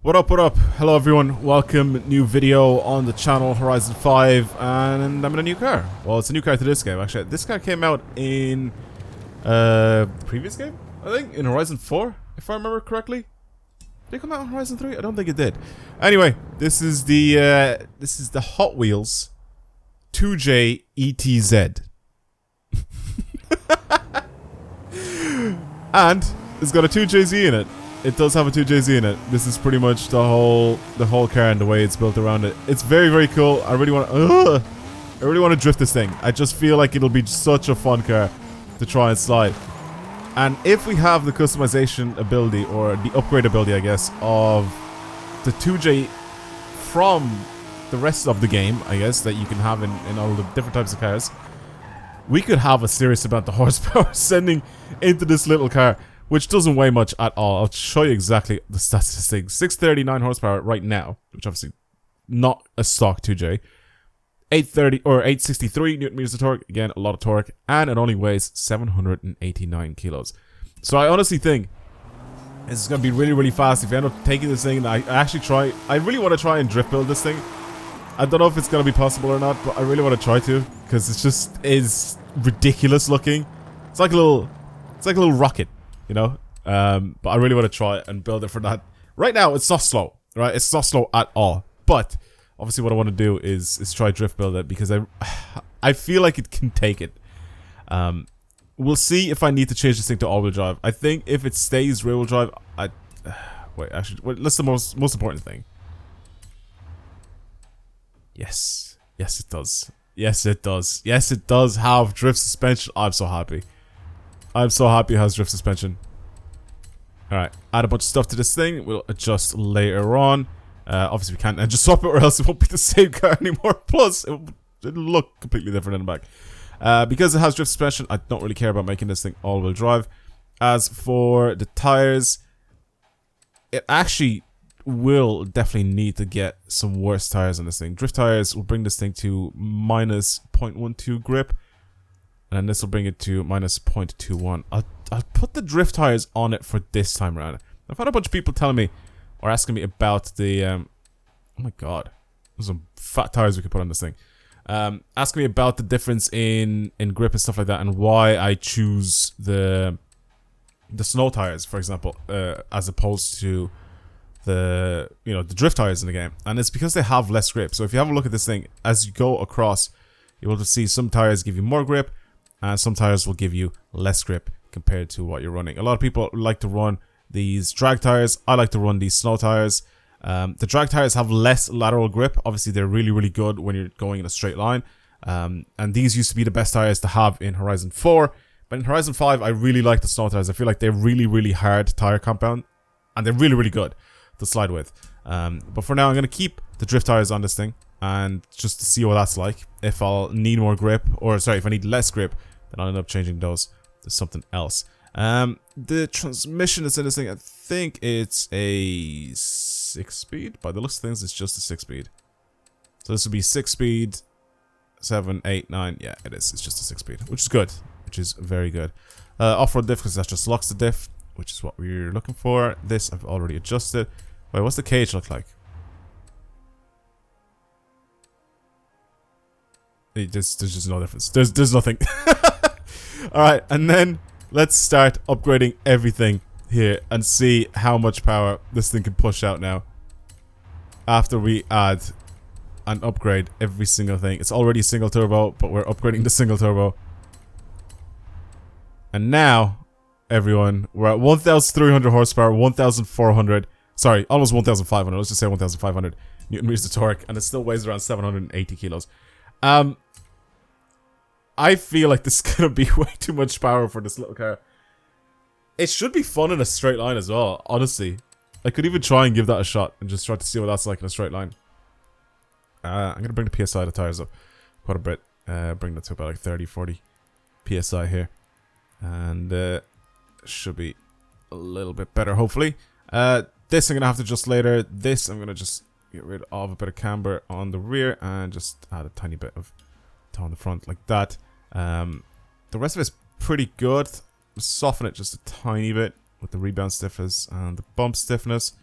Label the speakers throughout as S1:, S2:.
S1: What up, what up? Hello everyone, welcome, new video on the channel, Horizon 5, and I'm in a new car. Well, it's a new car to this game, actually. This car came out in, the previous game? I think, in Horizon 4, if I remember correctly. Did it come out in Horizon 3? I don't think it did. Anyway, this is the Hot Wheels 2J ETZ. And it's got a 2JZ in it. It does have a 2JZ in it. This is pretty much the whole car and the way it's built around it. It's very, very cool. I really want to drift this thing. I just feel like it'll be such a fun car to try and slide. And if we have the customization ability, or the upgrade ability, I guess, of the 2J from the rest of the game, I guess, that you can have in all the different types of cars, we could have a serious amount of horsepower sending into this little car, which doesn't weigh much at all. I'll show you exactly the stats of this thing. 639 horsepower right now, which obviously not a stock 2J. 830 or 863 newton meters of torque, again a lot of torque, and it only weighs 789 kilos. So I honestly think this is going to be really, really fast. If you end up taking this thing, and I really want to try and drift build this thing. I don't know if it's going to be possible or not, but I really want to try to, because it just is ridiculous looking. It's like a little rocket, you know. But I really want to try and build it for that. Right now, it's not slow, right? It's not slow at all. But obviously, what I want to do is try drift build it, because I feel like it can take it. We'll see if I need to change this thing to all-wheel drive. I think if it stays rear-wheel drive, wait. That's the most important thing. Yes, it does. Yes, it does. Yes, it does have drift suspension. I'm so happy. I'm so happy it has drift suspension. Alright, add a bunch of stuff to this thing. We'll adjust later on. Obviously we can't just swap it, or else it won't be the same car anymore. Plus, it'll look completely different in the back. Because it has drift suspension, I don't really care about making this thing all-wheel drive. As for the tires, it actually will definitely need to get some worse tires on this thing. Drift tires will bring this thing to minus 0.12 grip. And then this will bring it to minus 0.21. I'll put the drift tires on it for this time around. I've had a bunch of people telling me, or asking me about the, oh my god, there's some fat tires we could put on this thing. Asking me about the difference in grip and stuff like that, and why I choose the snow tires, for example, as opposed to the drift tires in the game. And it's because they have less grip. So if you have a look at this thing, as you go across, you'll be able to see some tires give you more grip, and some tires will give you less grip compared to what you're running. A lot of people like to run these drag tires. I like to run these snow tires. The drag tires have less lateral grip. Obviously, they're really, really good when you're going in a straight line. And these used to be the best tires to have in Horizon 4. But in Horizon 5, I really like the snow tires. I feel like they're really, really hard tire compound. And they're really, really good to slide with. But for now, I'm going to keep the drift tires on this thing, and just to see what that's like. If I'll need more grip, or sorry, if I need less grip, then I'll end up changing those to something else. The transmission that's in this thing, I think it's a 6-speed. By the looks of things, it's just a 6-speed. So this would be 6-speed, 7, 8, 9. Yeah, it is. It's just a 6-speed, which is good, which is very good. Off-road diff, because that just locks the diff, which is what we're looking for. This I've already adjusted. Wait, what's the cage look like? There's just no difference. There's nothing. Alright, and then let's start upgrading everything here and see how much power this thing can push out now. After we add and upgrade every single thing. It's already single turbo, but we're upgrading the single turbo. And now, everyone, we're at 1,300 horsepower, 1,400, sorry, almost 1,500, let's just say 1,500 newton meters of torque, and it still weighs around 780 kilos. I feel like this is going to be way too much power for this little car. It should be fun in a straight line as well, honestly. I could even try and give that a shot and just try to see what that's like in a straight line. I'm going to bring the PSI of the tires up quite a bit. Bring that to about like 30, 40 PSI here. And should be a little bit better, hopefully. This I'm going to have to adjust later. This I'm going to just get rid of a bit of camber on the rear and just add a tiny bit of on the front like that. The rest of it's pretty good. Soften it just a tiny bit with the rebound stiffness and the bump stiffness.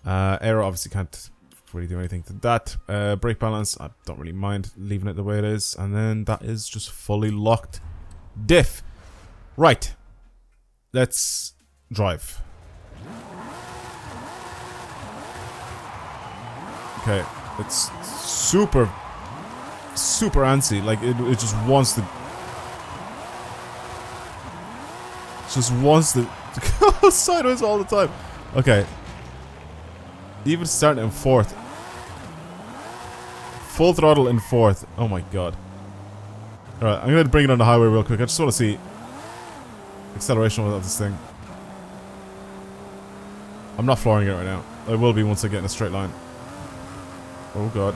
S1: Aero obviously can't really do anything to that. Brake balance, I don't really mind leaving it the way it is. And then that is just fully locked. Diff. Right. Let's drive. Okay. It's super antsy. Like, it just wants to... Just wants to go sideways all the time. Okay. Even starting in fourth. Full throttle in fourth. Oh my god. Alright, I'm gonna bring it on the highway real quick. I just want to see acceleration of this thing. I'm not flooring it right now. I will be once I get in a straight line. Oh god.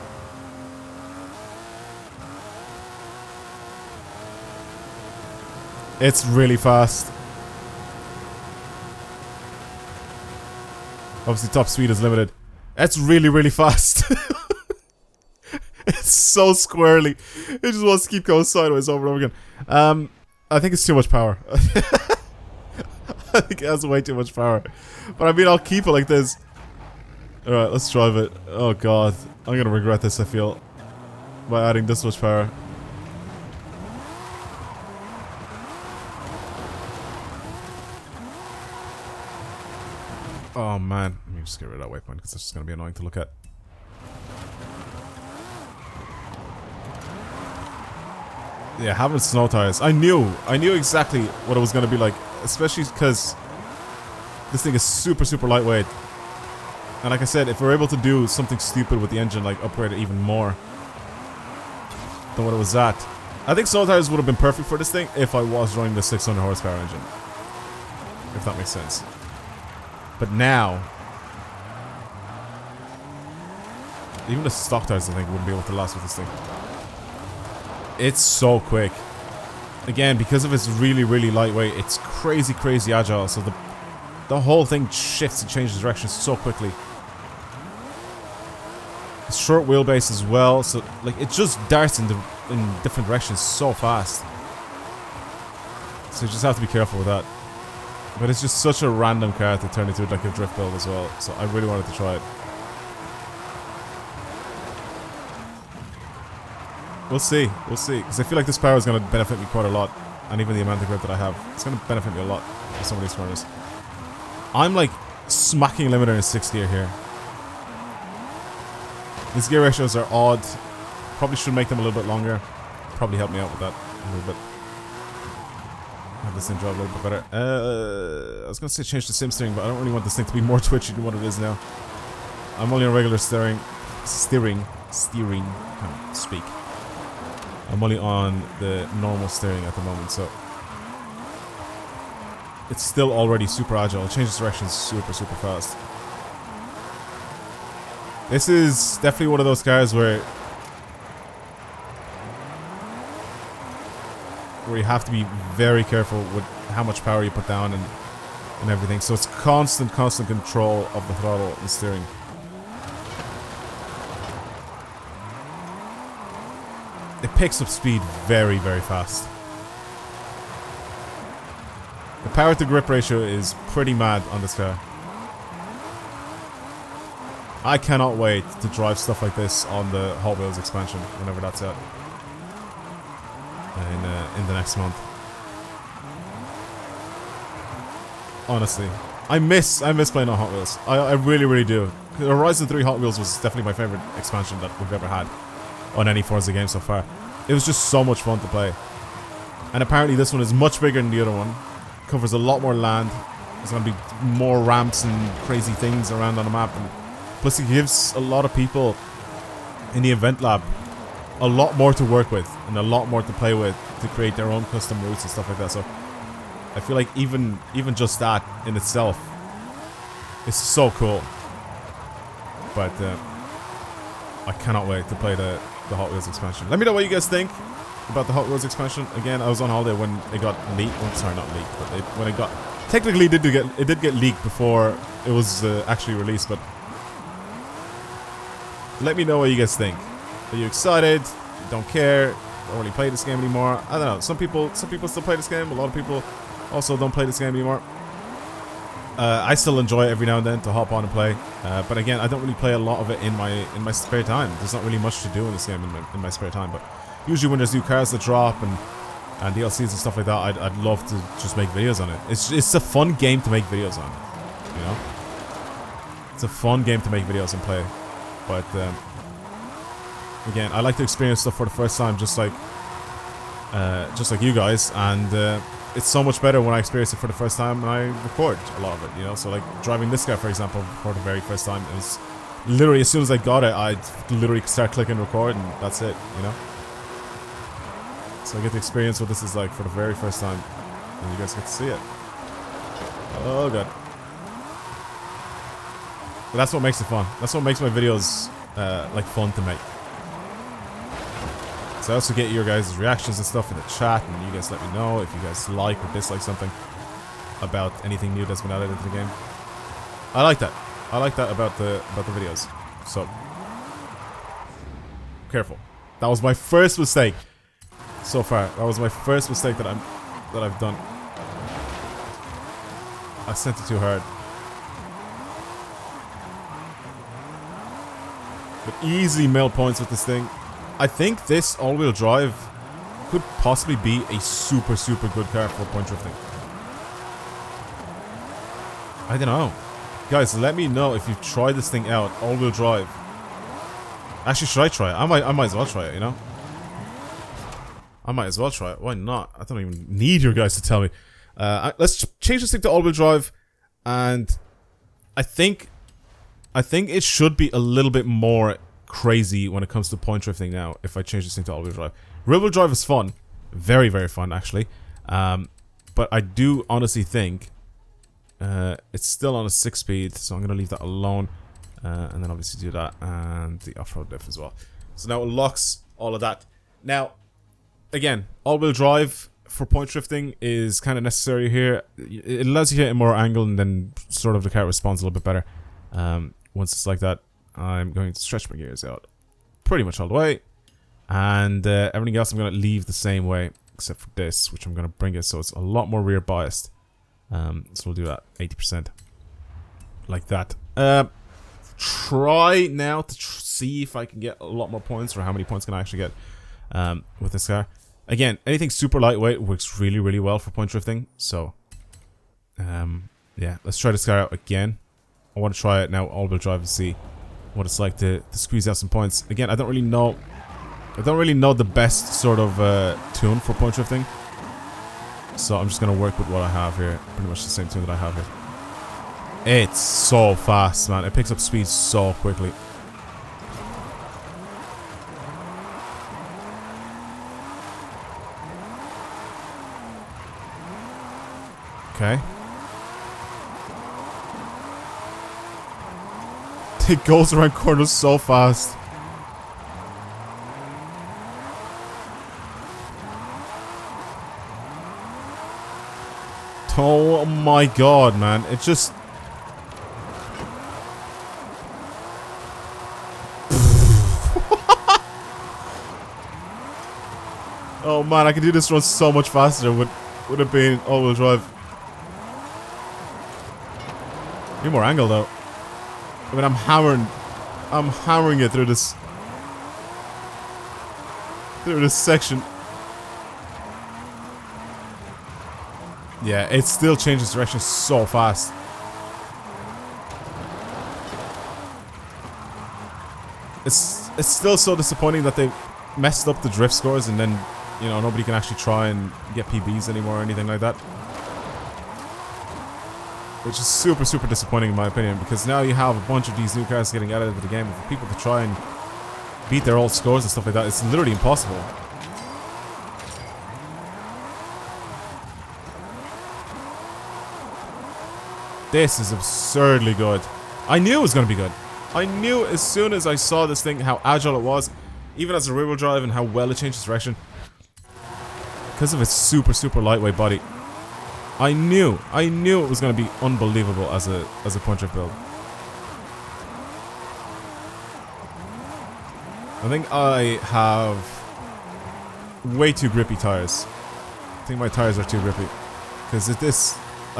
S1: It's really fast. Obviously top speed is limited. That's really fast. It's so squirrely. It just wants to keep going sideways over and over again. I think it's too much power. I think it has way too much power. But I mean, I'll keep it like this. Alright, let's drive it. Oh god. I'm gonna regret this, I feel. By adding this much power. Oh man. Let me just get rid of that waypoint because it's just gonna be annoying to look at. Yeah, having snow tires. I knew exactly what it was gonna be like, especially because this thing is super lightweight. And like I said, if we're able to do something stupid with the engine, like upgrade it even more than what it was at, I think snow tires would have been perfect for this thing if I was running the 600 horsepower engine. If that makes sense. But now, even the stock tires I think wouldn't be able to last with this thing. It's so quick. Again, because of its really lightweight, it's crazy agile, so the whole thing shifts and changes direction so quickly. It's short wheelbase as well, so like it just darts in different directions so fast. So you just have to be careful with that. But it's just such a random car to turn into like a drift build as well, so I really wanted to try it. We'll see, because I feel like this power is going to benefit me quite a lot, and even the amount of grip that I have, it's going to benefit me a lot with some of these corners. I'm like smacking limiter in 6th gear here. These gear ratios are odd, probably should make them a little bit longer, probably help me out with that a little bit. Have this thing drive a little bit better. I was going to say change the sim steering, but I don't really want this thing to be more twitchy than what it is now. I'm only on regular steering, can't speak. I'm only on the normal steering at the moment, so it's still already super agile. It changes directions super fast. This is definitely one of those cars where you have to be very careful with how much power you put down and everything. So it's constant control of the throttle and steering. It picks up speed very fast. The power to grip ratio is pretty mad on this car. I cannot wait to drive stuff like this on the Hot Wheels expansion whenever that's out. In the next month. Honestly. I miss playing on Hot Wheels. I really do. Horizon 3 Hot Wheels was definitely my favorite expansion that we've ever had on any Forza game so far. It was just so much fun to play. And apparently this one is much bigger than the other one. Covers a lot more land. There's going to be more ramps and crazy things around on the map. And plus it gives a lot of people in the event lab a lot more to work with and a lot more to play with to create their own custom routes and stuff like that. So I feel like even just that in itself is so cool. But I cannot wait to play the Hot Wheels expansion. Let me know what you guys think about the Hot Wheels expansion. Again, I was on holiday when it got leaked. Oh, sorry, not leaked, but when it got technically it did get leaked before it was actually released. But let me know what you guys think. Are you excited? Don't care? Don't really play this game anymore? I don't know. Some people still play this game. A lot of people also don't play this game anymore. I still enjoy it every now and then to hop on and play. But again, I don't really play a lot of it in my spare time. There's not really much to do in this game in my spare time. But usually when there's new cars that drop and DLCs and stuff like that, I'd love to just make videos on it. It's a fun game to make videos on, you know. It's a fun game to make videos and play. But again, I like to experience stuff for the first time, just like you guys, and it's so much better when I experience it for the first time and I record a lot of it, you know. So like driving this car, for example, for the very first time, it was literally as soon as I got it, I'd literally start clicking record and that's it, you know. So I get to experience what this is like for the very first time, and you guys get to see it. Oh god. But that's what makes it fun. That's what makes my videos like fun to make. So I also get your guys' reactions and stuff in the chat, and you guys let me know if you guys like or dislike something about anything new that's been added into the game. I like that. I like that about the videos. So careful. That was my first mistake so far. That was my first mistake that I've done. I sent it too hard. But easily mail points with this thing. I think this all-wheel drive could possibly be a super good car for point drifting. I don't know. Guys, let me know if you've tried this thing out, all-wheel drive. Actually, should I try it? I might as well try it, you know? I might as well try it. Why not? I don't even need you guys to tell me. Let's change this thing to all-wheel drive, and I think it should be a little bit more crazy when it comes to point drifting now if I change this thing to all-wheel drive. Rear-wheel drive is fun. Very fun, actually. But I do honestly think it's still on a 6-speed, so I'm going to leave that alone. And then obviously do that, and the off-road diff as well. So now it locks all of that. Now, again, all-wheel drive for point drifting is kind of necessary here. It allows you to hit a more angle, and then sort of the car responds a little bit better. Once it's like that, I'm going to stretch my gears out pretty much all the way, and everything else I'm going to leave the same way except for this, which I'm going to bring it so it's a lot more rear biased. So we'll do that 80% like that. Try now to see if I can get a lot more points, or how many points can I actually get with this car. Again, anything super lightweight works really well for point drifting. So yeah, let's try this car out again. I want to try it now all-wheel drive and see what it's like to squeeze out some points. Again, I don't really know the best sort of tune for point drifting, so I'm just gonna work with what I have here. Pretty much the same tune that I have here. It's so fast, man. It picks up speed so quickly. Okay. It goes around corners so fast. Oh my god, man. It just... Oh man, I could do this run so much faster with it being all-wheel drive. Need more angle though. I mean, I'm hammering it through this section. Yeah, it still changes direction so fast. It's still so disappointing that they messed up the drift scores, and then, you know, nobody can actually try and get PBs anymore or anything like that. Which is super disappointing in my opinion, because now you have a bunch of these new cars getting added into the game, and for people to try and beat their old scores and stuff like that, it's literally impossible. This is absurdly good. I knew it was going to be good. I knew as soon as I saw this thing how agile it was, even as a rear-wheel drive, and how well it changes direction. Because of its super lightweight body. I knew it was going to be unbelievable as a point drift build. I think I have way too grippy tires. I think my tires are too grippy. Because at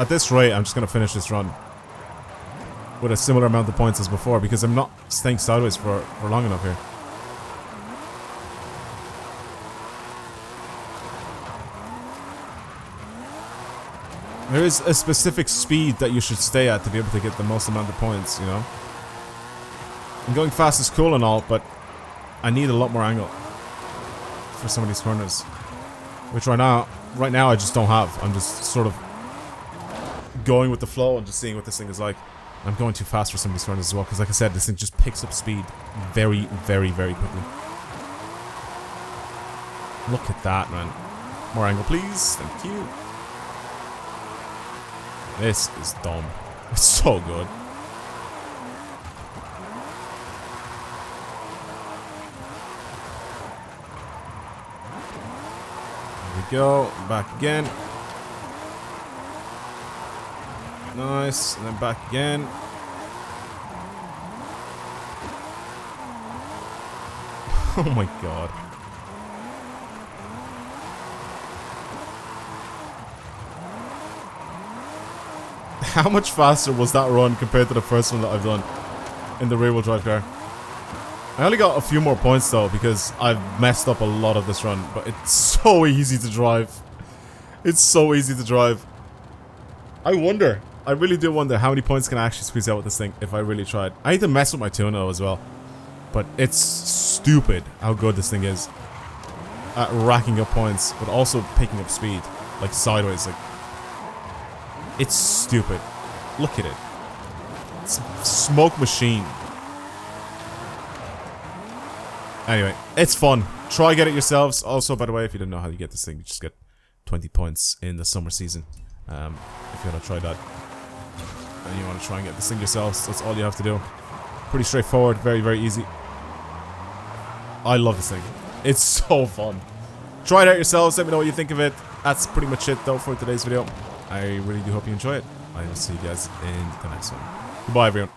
S1: this rate, I'm just going to finish this run with a similar amount of points as before because I'm not staying sideways for long enough here. There is a specific speed that you should stay at to be able to get the most amount of points, you know? And going fast is cool and all, but I need a lot more angle for some of these corners. Which right now I just don't have. I'm just sort of going with the flow and just seeing what this thing is like. I'm going too fast for some of these corners as well, because like I said, this thing just picks up speed very, very, very quickly. Look at that, man. More angle, please. Thank you. This is dumb. It's so good. There we go. Back again. Nice. And then back again. Oh my god. How much faster was that run compared to the first one that I've done in the rear-wheel drive car? I only got a few more points though because I've messed up a lot of this run, but it's so easy to drive. It's so easy to drive. I wonder, I really do wonder how many points can I actually squeeze out with this thing if I really tried. I need to mess with my tuner though as well, but it's stupid how good this thing is at racking up points, but also picking up speed, like sideways, like. It's stupid. Look at it. It's a smoke machine. Anyway, it's fun. Try get it yourselves. Also, by the way, if you didn't know how you get this thing, you just get 20 points in the summer season. If you want to try that. And you want to try and get this thing yourselves, that's all you have to do. Pretty straightforward. Very, very easy. I love this thing. It's so fun. Try it out yourselves. Let me know what you think of it. That's pretty much it, though, for today's video. I really do hope you enjoy it. I will see you guys in the next one. Goodbye, everyone.